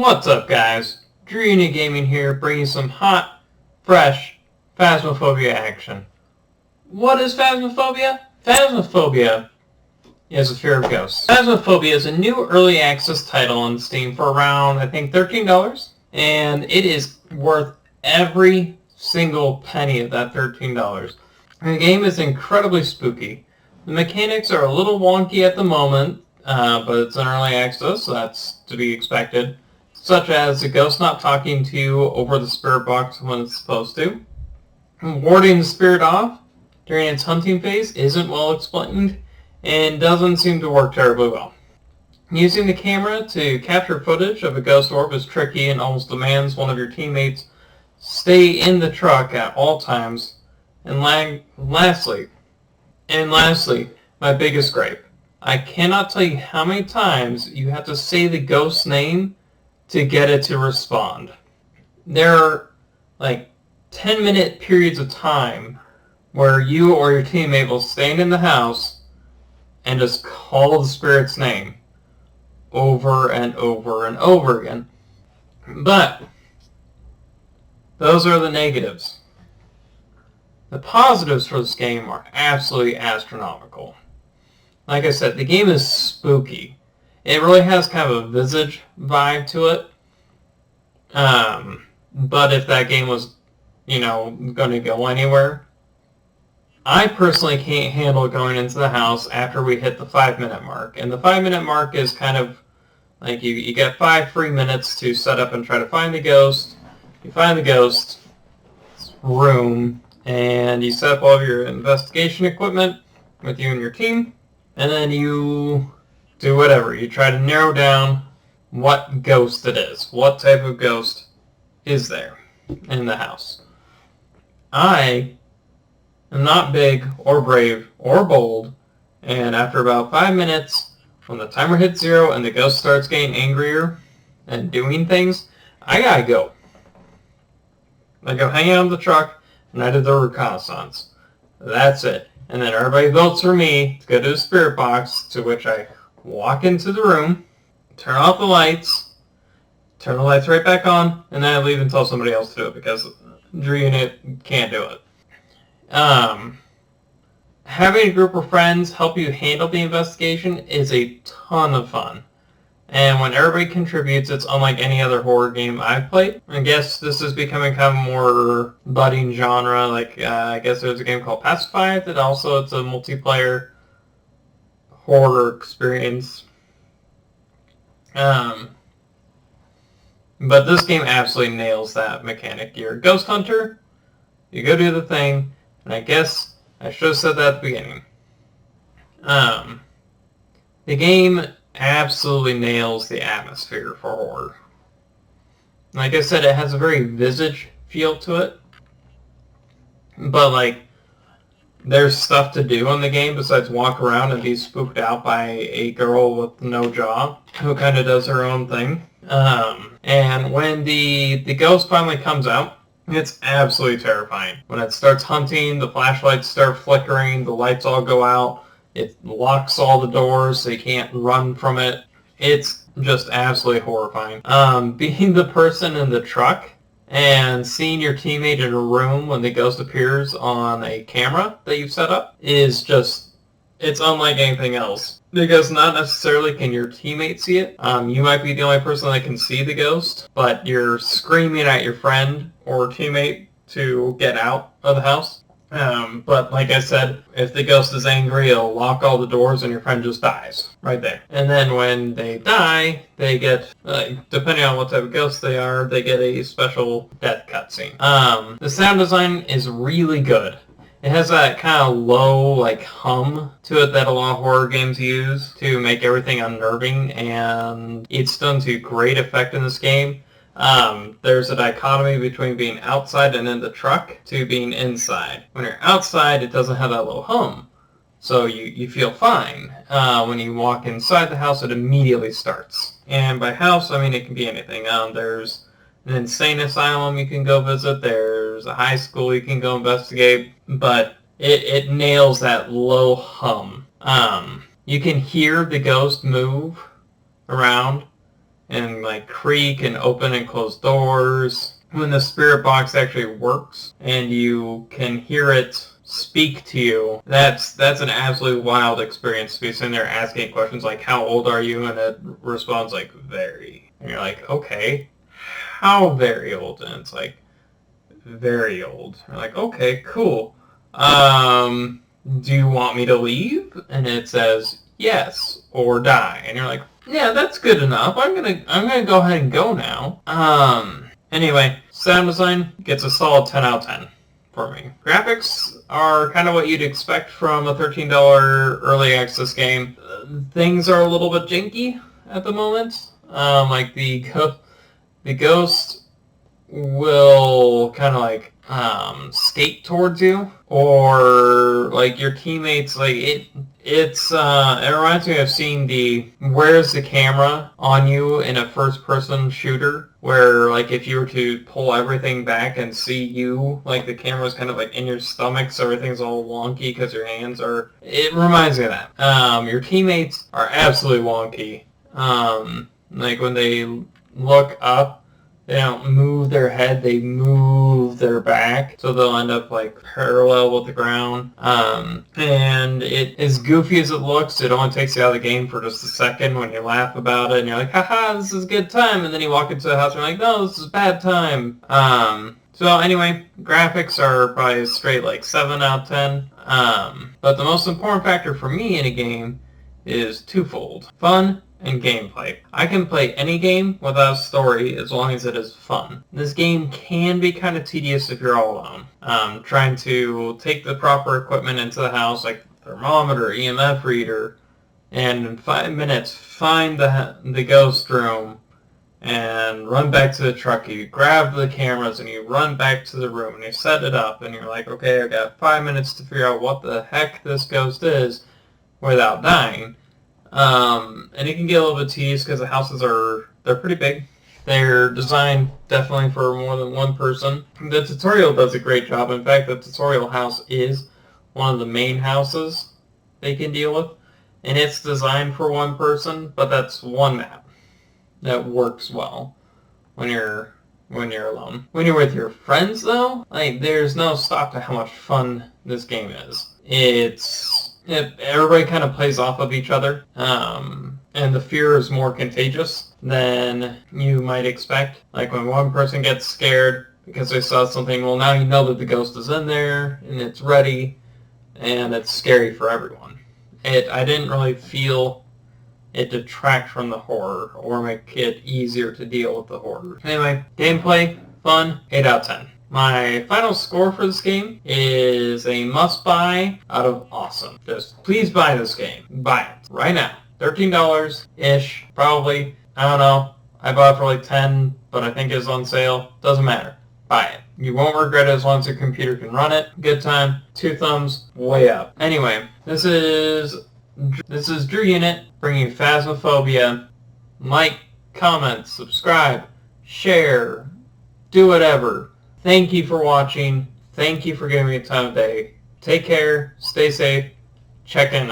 What's up, guys? Drew Gaming here, bringing some hot, fresh Phasmophobia action. What is Phasmophobia? Phasmophobia is a fear of ghosts. Phasmophobia is a new early access title on Steam for around, I think, $13, and it is worth every single penny of that $13. The game is incredibly spooky. The mechanics are a little wonky at the moment, but it's an early access, so that's to be expected. Such as the ghost not talking to you over the spirit box when it's supposed to. Warding the spirit off during its hunting phase isn't well explained and doesn't seem to work terribly well. Using the camera to capture footage of a ghost orb is tricky and almost demands one of your teammates stay in the truck at all times. And lastly, my biggest gripe. I cannot tell you how many times you have to say the ghost's name to get it to respond. There are like 10-minute periods of time where you or your teammate will stand in the house and just call the spirit's name over and over and over again. But those are the negatives. The positives for this game are absolutely astronomical. Like I said, the game is spooky. It really has kind of a Visage vibe to it. But if that game was, going to go anywhere, I personally can't handle going into the house after we hit the 5-minute mark. And the 5-minute mark is kind of like you get 5 free minutes to set up and try to find the ghost. You find the ghost's room, and you set up all of your investigation equipment with you and your team, and then you do whatever. You try to narrow down what ghost it is. What type of ghost is there in the house? I am not big or brave or bold, and after about 5 minutes, when the timer hits 0 and the ghost starts getting angrier and doing things, I gotta go. I go hang out in the truck, and I did the reconnaissance. That's it. And then everybody votes for me to go to the spirit box, to which I walk into the room, turn off the lights, turn the lights right back on, and then I leave and tell somebody else to do it because Drew Unit can't do it. Having a group of friends help you handle the investigation is a ton of fun. And when everybody contributes, it's unlike any other horror game I've played. I guess this is becoming kind of more budding genre. I guess there's a game called Pacified that also it's a multiplayer horror experience. But this game absolutely nails that mechanic. You're a ghost hunter, you go do the thing, and I guess I should have said that at the beginning. The game absolutely nails the atmosphere for horror. Like I said, it has a very Visage feel to it. But, there's stuff to do in the game besides walk around and be spooked out by a girl with no jaw who kind of does her own thing. And when the ghost finally comes out, it's absolutely terrifying. When it starts hunting, the flashlights start flickering, the lights all go out, it locks all the doors so you can't run from it. It's just absolutely horrifying. Being the person in the truck and seeing your teammate in a room when the ghost appears on a camera that you've set up is just, it's unlike anything else. Because not necessarily can your teammate see it. You might be the only person that can see the ghost, but you're screaming at your friend or teammate to get out of the house. But like I said, if the ghost is angry, it'll lock all the doors and your friend just dies right there. And then when they die, they get, depending on what type of ghost they are, they get a special death cutscene. The sound design is really good. It has that kind of low, hum to it that a lot of horror games use to make everything unnerving, and it's done to great effect in this game. There's a dichotomy between being outside and in the truck to being inside. When you're outside, it doesn't have that low hum, so you feel fine. When you walk inside the house, it immediately starts. And by house, I mean it can be anything. There's an insane asylum you can go visit. There's a high school you can go investigate. But it nails that low hum. You can hear the ghost move around and like creak and open and close doors. When the spirit box actually works and you can hear it speak to you, that's an absolutely wild experience to be sitting there asking questions like, how old are you? And it responds like, very. And you're like, okay, how very old? And it's like, very old. You're like, okay, cool. Do you want me to leave? And it says, yes, or die. And you're like, yeah, that's good enough. I'm gonna go ahead and go now. Anyway, sound design gets a solid 10 out of 10 for me. Graphics are kind of what you'd expect from a $13 early access game. Things are a little bit janky at the moment. Like the ghost will kind of like skate towards you, or like your teammates, like it reminds me of seeing the where's the camera on you in a first person shooter, where like if you were to pull everything back and see you, like the camera's kind of like in your stomach, so everything's all wonky because your hands are, it reminds me of that. Your teammates are absolutely wonky. Like when they look up, they don't move their head, they move their back, so they'll end up like parallel with the ground. And it, as goofy as it looks, it only takes you out of the game for just a second when you laugh about it and you're like, haha, this is a good time, and then you walk into the house and you're like, no, this is bad time. So anyway, graphics are probably a straight like 7 out of 10. But the most important factor for me in a game is twofold: fun and gameplay. I can play any game without a story as long as it is fun. This game can be kind of tedious if you're all alone. Trying to take the proper equipment into the house, like thermometer, EMF reader, and in 5 minutes find the ghost room and run back to the truck. You grab the cameras and you run back to the room and you set it up and you're like, okay, I got 5 minutes to figure out what the heck this ghost is without dying. And it can get a little bit tedious because the houses they're pretty big. They're designed definitely for more than one person. The tutorial does a great job. In fact, the tutorial house is one of the main houses they can deal with. And it's designed for one person, but that's one map that works well when you're alone. When you're with your friends, though, like there's no stop to how much fun this game is. Everybody kind of plays off of each other, and the fear is more contagious than you might expect. Like when one person gets scared because they saw something, well, now you know that the ghost is in there and it's ready, and it's scary for everyone. I didn't really feel it detract from the horror or make it easier to deal with the horror. Anyway, gameplay, fun, 8 out of 10. My final score for this game is a must-buy out of awesome. Just please buy this game. Buy it right now. $13-ish, probably. I don't know. I bought it for like 10, but I think it's on sale. Doesn't matter. Buy it. You won't regret it as long as your computer can run it. Good time. 2 thumbs way up. Anyway, this is Drew Unit bringing you Phasmophobia. Like, comment, subscribe, share, do whatever. Thank you for watching. Thank you for giving me a time of day. Take care. Stay safe. Check in.